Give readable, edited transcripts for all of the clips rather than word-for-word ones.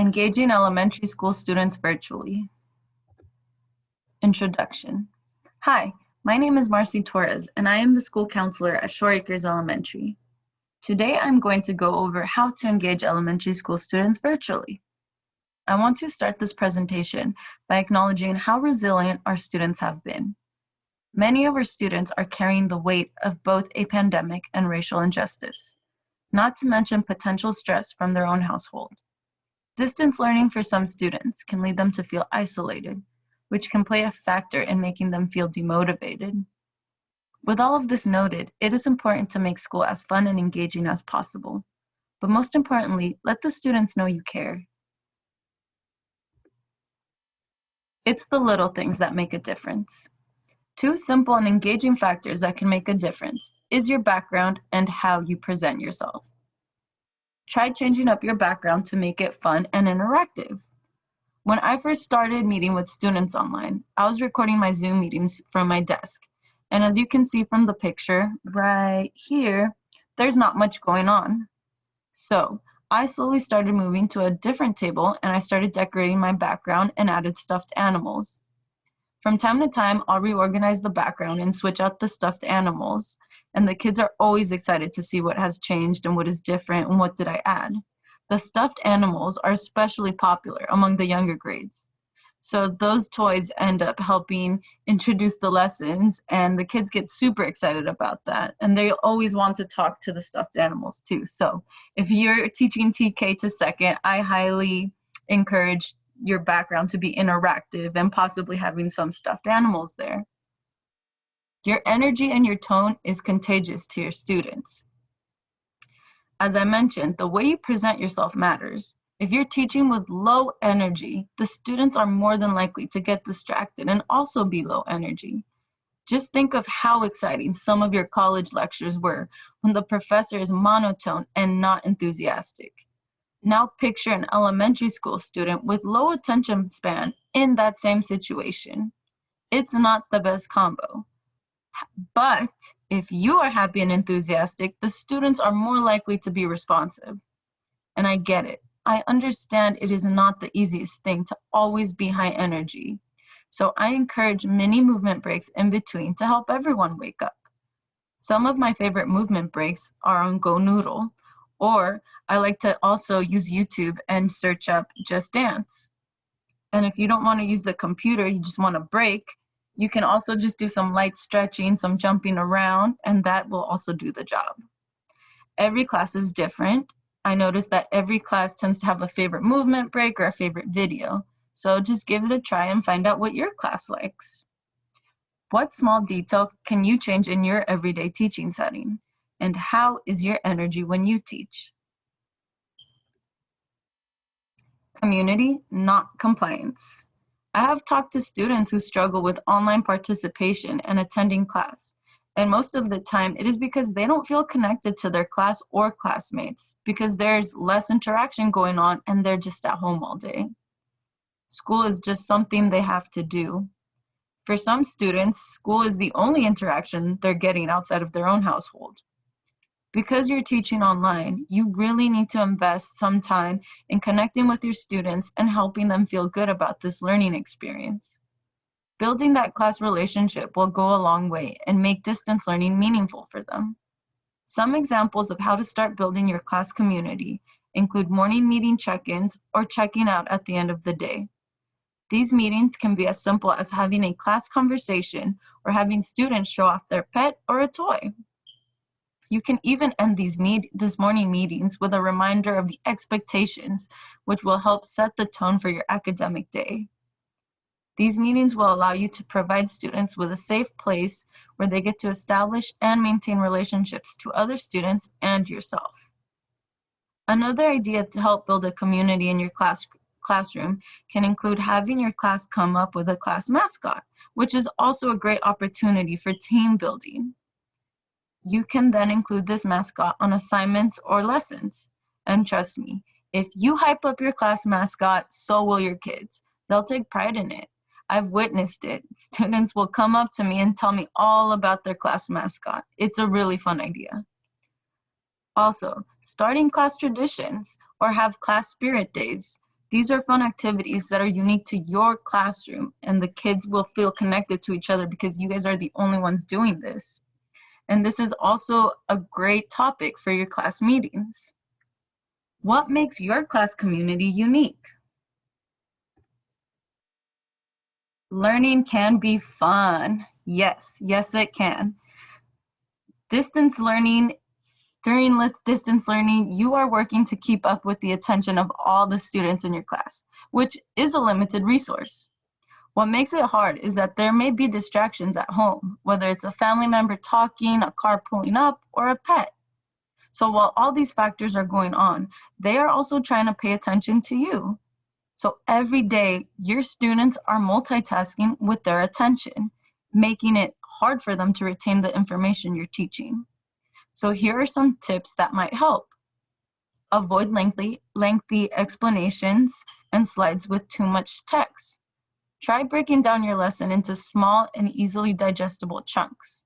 Engaging elementary school students virtually. Introduction. Hi, my name is Marcy Torres, and I am the school counselor at Shore Acres Elementary. Today, I'm going to go over how to engage elementary school students virtually. I want to start this presentation by acknowledging how resilient our students have been. Many of our students are carrying the weight of both a pandemic and racial injustice, not to mention potential stress from their own household. Distance learning for some students can lead them to feel isolated, which can play a factor in making them feel demotivated. With all of this noted, it is important to make school as fun and engaging as possible. But most importantly, let the students know you care. It's the little things that make a difference. Two simple and engaging factors that can make a difference is your background and how you present yourself. Try changing up your background to make it fun and interactive. When I first started meeting with students online, I was recording my Zoom meetings from my desk. And as you can see from the picture right here, there's not much going on. So I slowly started moving to a different table and I started decorating my background and added stuffed animals. From time to time, I'll reorganize the background and switch out the stuffed animals. And the kids are always excited to see what has changed and what is different and what did I add. The stuffed animals are especially popular among the younger grades. So those toys end up helping introduce the lessons and the kids get super excited about that. And they always want to talk to the stuffed animals too. So if you're teaching TK to second, I highly encourage your background to be interactive and possibly having some stuffed animals there. Your energy and your tone is contagious to your students. As I mentioned, the way you present yourself matters. If you're teaching with low energy, the students are more than likely to get distracted and also be low energy. Just think of how exciting some of your college lectures were when the professor is monotone and not enthusiastic. Now picture an elementary school student with low attention span in that same situation. It's not the best combo. But if you are happy and enthusiastic, the students are more likely to be responsive. And I get it. I understand it is not the easiest thing to always be high energy. So I encourage mini movement breaks in between to help everyone wake up. Some of my favorite movement breaks are on Go Noodle, or I like to also use YouTube and search up Just Dance. And if you don't want to use the computer, you just want to break, you can also just do some light stretching, some jumping around, and that will also do the job. Every class is different. I noticed that every class tends to have a favorite movement break or a favorite video. So just give it a try and find out what your class likes. What small detail can you change in your everyday teaching setting? And how is your energy when you teach? Community, not compliance. I have talked to students who struggle with online participation and attending class. And most of the time, it is because they don't feel connected to their class or classmates because there's less interaction going on and they're just at home all day. School is just something they have to do. For some students, school is the only interaction they're getting outside of their own household. Because you're teaching online, you really need to invest some time in connecting with your students and helping them feel good about this learning experience. Building that class relationship will go a long way and make distance learning meaningful for them. Some examples of how to start building your class community include morning meeting check-ins or checking out at the end of the day. These meetings can be as simple as having a class conversation or having students show off their pet or a toy. You can even end these morning meetings with a reminder of the expectations, which will help set the tone for your academic day. These meetings will allow you to provide students with a safe place where they get to establish and maintain relationships to other students and yourself. Another idea to help build a community in your classroom can include having your class come up with a class mascot, which is also a great opportunity for team building. You can then include this mascot on assignments or lessons. And trust me, if you hype up your class mascot, so will your kids. They'll take pride in it. I've witnessed it. Students will come up to me and tell me all about their class mascot. It's a really fun idea. Also, starting class traditions or have class spirit days. These are fun activities that are unique to your classroom, and the kids will feel connected to each other because you guys are the only ones doing this. And this is also a great topic for your class meetings. What makes your class community unique? Learning can be fun. Yes, it can. During distance learning, you are working to keep up with the attention of all the students in your class, which is a limited resource. What makes it hard is that there may be distractions at home, whether it's a family member talking, a car pulling up, or a pet. So while all these factors are going on, they are also trying to pay attention to you. So every day, your students are multitasking with their attention, making it hard for them to retain the information you're teaching. So here are some tips that might help. Avoid lengthy explanations and slides with too much text. Try breaking down your lesson into small and easily digestible chunks.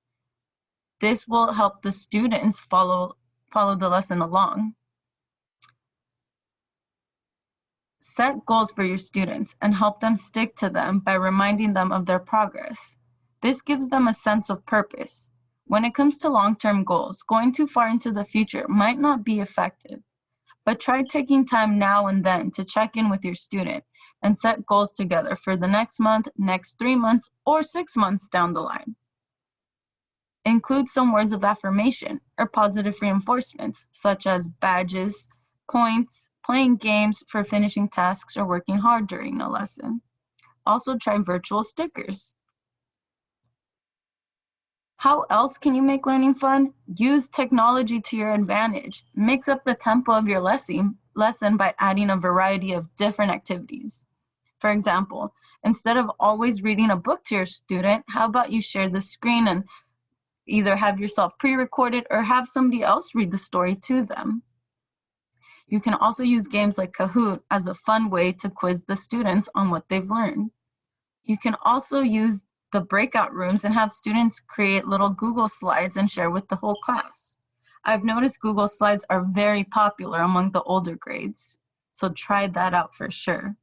This will help the students follow the lesson along. Set goals for your students and help them stick to them by reminding them of their progress. This gives them a sense of purpose. When it comes to long-term goals, going too far into the future might not be effective, but try taking time now and then to check in with your student and set goals together for the next month, next 3 months, or 6 months down the line. Include some words of affirmation or positive reinforcements, such as badges, points, playing games for finishing tasks, or working hard during a lesson. Also try virtual stickers. How else can you make learning fun? Use technology to your advantage. Mix up the tempo of your lesson by adding a variety of different activities. For example, instead of always reading a book to your student, how about you share the screen and either have yourself pre-recorded or have somebody else read the story to them. You can also use games like Kahoot as a fun way to quiz the students on what they've learned. You can also use the breakout rooms and have students create little Google Slides and share with the whole class. I've noticed Google Slides are very popular among the older grades, so try that out for sure.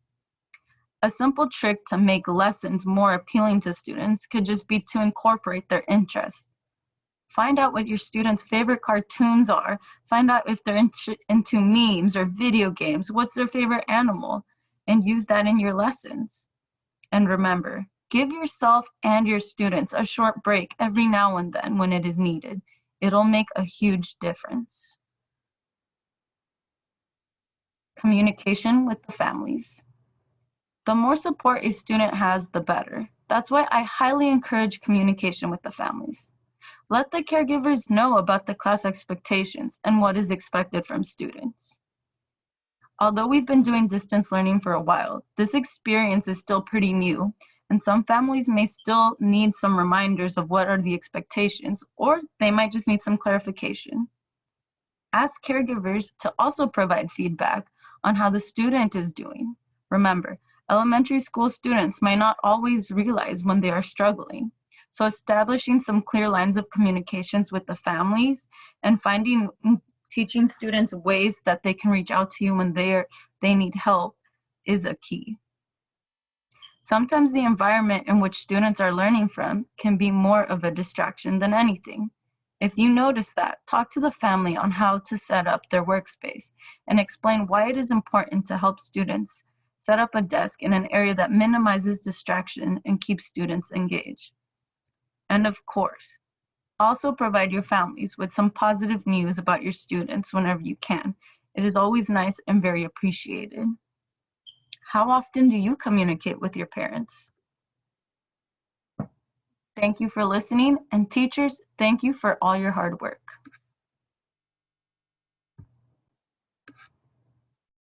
A simple trick to make lessons more appealing to students could just be to incorporate their interests. Find out what your students' favorite cartoons are. Find out if they're into memes or video games. What's their favorite animal? And use that in your lessons. And remember, give yourself and your students a short break every now and then when it is needed. It'll make a huge difference. Communication with the families. The more support a student has, the better. That's why I highly encourage communication with the families. Let the caregivers know about the class expectations and what is expected from students. Although we've been doing distance learning for a while, this experience is still pretty new, and some families may still need some reminders of what are the expectations, or they might just need some clarification. Ask caregivers to also provide feedback on how the student is doing. Remember, elementary school students might not always realize when they are struggling. So establishing some clear lines of communications with the families and teaching students ways that they can reach out to you when they need help is a key. Sometimes the environment in which students are learning from can be more of a distraction than anything. If you notice that, talk to the family on how to set up their workspace and explain why it is important to help students set up a desk in an area that minimizes distraction and keeps students engaged. And of course, also provide your families with some positive news about your students whenever you can. It is always nice and very appreciated. How often do you communicate with your parents? Thank you for listening, and teachers, thank you for all your hard work.